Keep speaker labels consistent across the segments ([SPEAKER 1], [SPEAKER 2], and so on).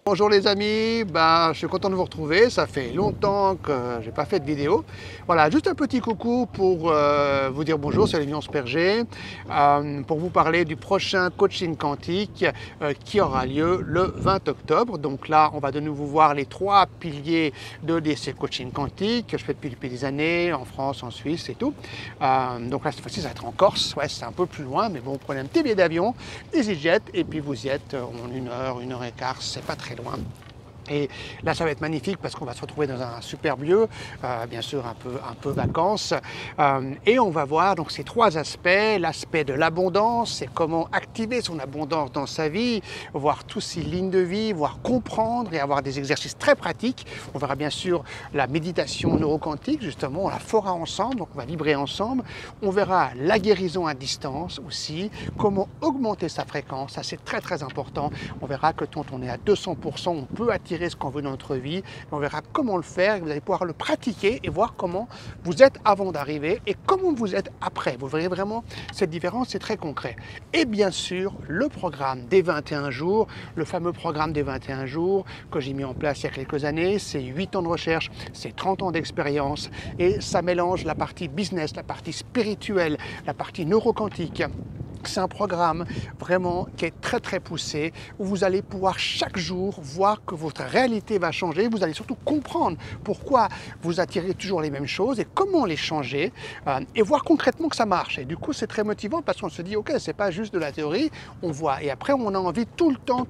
[SPEAKER 1] Bonjour les amis, je suis content de vous retrouver, ça fait longtemps que j'ai pas fait de vidéo. Voilà, juste un petit coucou pour vous dire bonjour, c'est Léon Sperger, pour vous parler du prochain coaching quantique qui aura lieu le 20 octobre. Donc là, on va de nouveau voir les trois piliers de ces coaching quantiques que je fais depuis des années en France, en Suisse et tout. Donc là, cette fois-ci, ça va être en Corse, ouais, c'est un peu plus loin, mais bon, vous prenez un petit billet d'avion, EasyJet, et puis vous y êtes en une heure et quart, c'est pas très loin. Et là, ça va être magnifique parce qu'on va se retrouver dans un superbe lieu, bien sûr un peu vacances. Et on va voir donc ces trois aspects. L'aspect de l'abondance, c'est comment activer son abondance dans sa vie, voir tous ces lignes de vie, voir comprendre et avoir des exercices très pratiques. On verra bien sûr la méditation neuroquantique, justement, on la fera ensemble, donc on va vibrer ensemble. On verra la guérison à distance aussi, comment augmenter sa fréquence, ça c'est très très important. On verra que quand on est à 200%, on peut attirer ce qu'on veut dans notre vie. On verra comment le faire et vous allez pouvoir le pratiquer et voir comment vous êtes avant d'arriver et comment vous êtes après. Vous verrez vraiment cette différence, c'est très concret. Et bien sûr, le programme des 21 jours, le fameux programme des 21 jours que j'ai mis en place il y a quelques années, c'est 8 ans de recherche, c'est 30 ans d'expérience et ça mélange la partie business, la partie spirituelle, la partie neuroquantique. C'est un programme vraiment qui est très très poussé où vous allez pouvoir chaque jour voir que votre réalité va changer. Vous allez surtout comprendre pourquoi vous attirez toujours les mêmes choses et comment les changer et voir concrètement que ça marche. Et du coup, c'est très motivant parce qu'on se dit ok, c'est pas juste de la théorie, on voit. Et après, on a envie tout le temps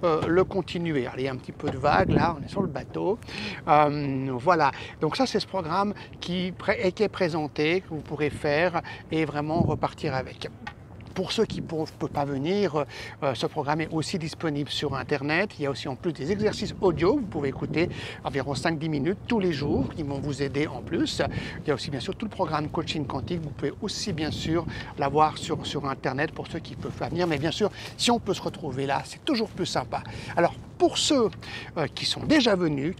[SPEAKER 1] le continuer. Alors, il y a un petit peu de vague là, on est sur le bateau. Voilà. Donc ça, c'est ce programme qui est présenté que vous pourrez faire et vraiment repartir avec. Pour ceux qui ne peuvent pas venir, ce programme est aussi disponible sur Internet. Il y a aussi en plus des exercices audio. Vous pouvez écouter environ 5-10 minutes tous les jours qui vont vous aider en plus. Il y a aussi bien sûr tout le programme coaching quantique. Vous pouvez aussi bien sûr l'avoir sur Internet pour ceux qui ne peuvent pas venir. Mais bien sûr, si on peut se retrouver là, c'est toujours plus sympa. Alors, pour ceux qui sont déjà venus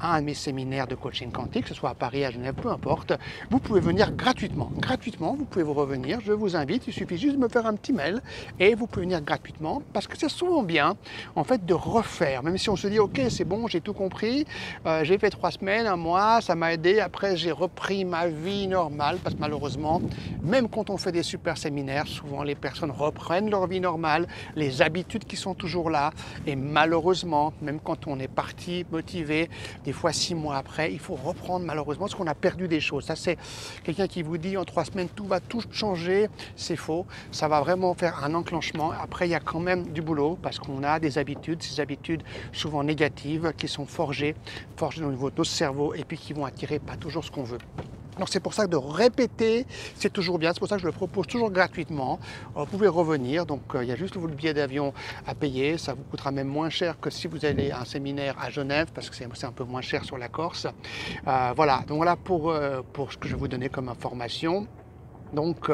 [SPEAKER 1] à un de mes séminaires de coaching quantique, que ce soit à Paris, à Genève, peu importe, vous pouvez venir gratuitement. Gratuitement, vous pouvez vous revenir. Je vous invite. Il suffit juste de me faire un petit mail et vous pouvez venir gratuitement parce que c'est souvent bien en fait de refaire, même si on se dit ok c'est bon, j'ai tout compris, j'ai fait 3 semaines, un mois, ça m'a aidé, après j'ai repris ma vie normale parce que malheureusement même quand on fait des super séminaires, souvent les personnes reprennent leur vie normale, les habitudes qui sont toujours là et malheureusement même quand on est parti motivé, des fois 6 mois après, il faut reprendre malheureusement parce qu'on a perdu des choses. Ça c'est quelqu'un qui vous dit en 3 semaines tout va tout changer, c'est faux, ça va vraiment faire un enclenchement. Après, il y a quand même du boulot parce qu'on a des habitudes, ces habitudes souvent négatives qui sont forgées au niveau de notre cerveau et puis qui vont attirer pas toujours ce qu'on veut. Donc c'est pour ça que de répéter, c'est toujours bien. C'est pour ça que je le propose toujours gratuitement. Vous pouvez revenir, donc il y a juste le billet d'avion à payer. Ça vous coûtera même moins cher que si vous allez à un séminaire à Genève, parce que c'est un peu moins cher sur la Corse. Voilà, donc voilà pour ce que je vais vous donner comme information. Donc,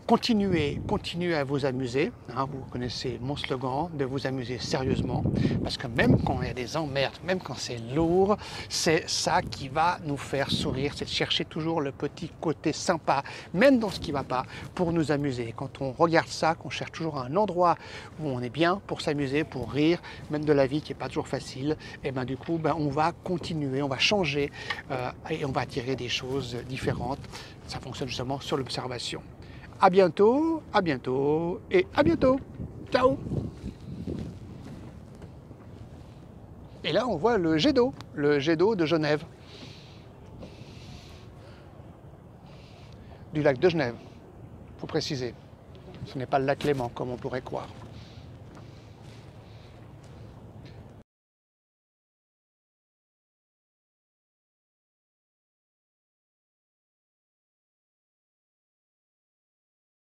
[SPEAKER 1] continuez à vous amuser, hein, vous connaissez mon slogan, de vous amuser sérieusement, parce que même quand il y a des emmerdes, même quand c'est lourd, c'est ça qui va nous faire sourire, c'est de chercher toujours le petit côté sympa, même dans ce qui ne va pas, pour nous amuser. Quand on regarde ça, qu'on cherche toujours un endroit où on est bien pour s'amuser, pour rire, même de la vie qui n'est pas toujours facile, et bien du coup, on va continuer, on va changer et on va attirer des choses différentes. Ça fonctionne justement sur l'observation. À bientôt et à bientôt. Ciao. Et là, on voit le jet d'eau de Genève. Du lac de Genève, il faut préciser. Ce n'est pas le lac Léman, comme on pourrait croire.